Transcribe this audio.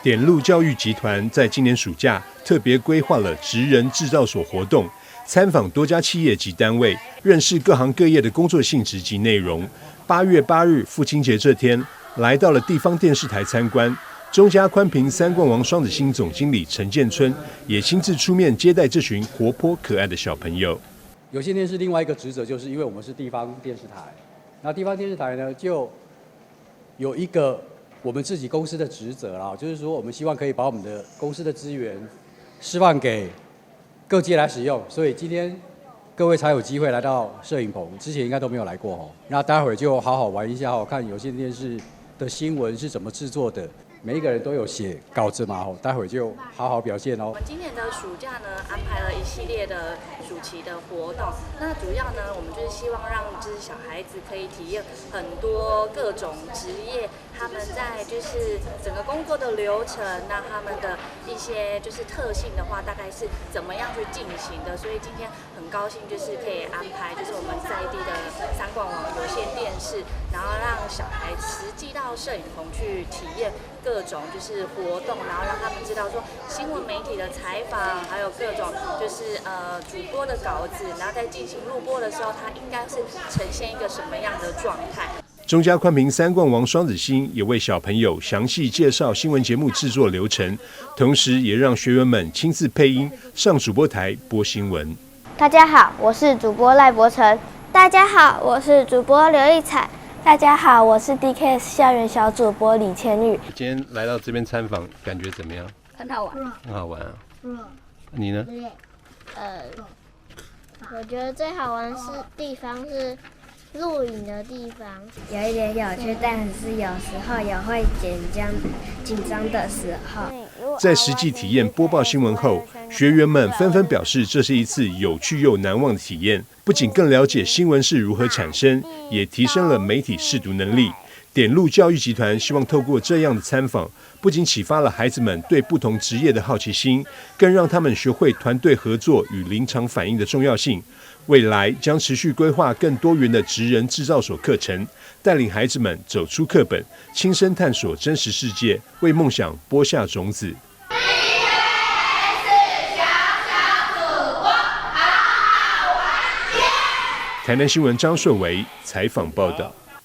点路教育集团在今年暑假特别规划了职人制造所活动，参访多家企业及单位，认识各行各业的工作性质及内容。8月8日父亲节这天，来到了地方电视台参观。中嘉宽屏三冠王双子星总经理陈建春也亲自出面接待这群活泼可爱的小朋友。有线电视另外一个职责，就是因为我们是地方电视台，那地方电视台呢，就有一个我们自己公司的职责啦，就是说我们希望可以把我们的公司的资源释放给各界来使用，所以今天各位才有机会来到摄影棚，之前应该都没有来过哦。那待会儿就好好玩一下哦，看有线电视的新闻是怎么制作的。每一个人都有写稿子嘛，待会儿就好好表现哦。我们今年的暑假呢，安排了一系列的暑期的活动。那主要呢，我们就是希望让就是小孩子可以体验很多各种职业，他们在就是整个工作的流程，那他们的一些就是特性的话，大概是怎么样去进行的。所以今天很高兴就是可以安排就是我们在地的三冠王有线电视，然后让小孩实际到摄影棚去体验各种就是活动，然后让他们知道说新闻媒体的采访，还有各种就是主播的稿子，然后在进行录播的时候，它应该是呈现一个什么样的状态。中嘉宽屏三冠王双子星也为小朋友详细介绍新闻节目制作流程，同时也让学员们亲自配音上主播台播新闻。大家好，我是主播赖博成。大家好，我是主播刘艺彩。大家好，我是 DKS 校园小主播李千玉。今天来到这边参访，感觉怎么样？很好玩。很好玩啊。你呢？我觉得最好玩地方是录影的地方，有一点有趣，但是有时候也会紧张的时候。在实际体验播报新闻后，学员们纷纷表示，这是一次有趣又难忘的体验。不仅更了解新闻是如何产生，也提升了媒体识读能力。点路教育集团希望透过这样的参访，不仅启发了孩子们对不同职业的好奇心，更让他们学会团队合作与临场反应的重要性。未来将持续规划更多元的职人制造所课程，带领孩子们走出课本，亲身探索真实世界，为梦想播下种子。台南新闻张顺维采访报道。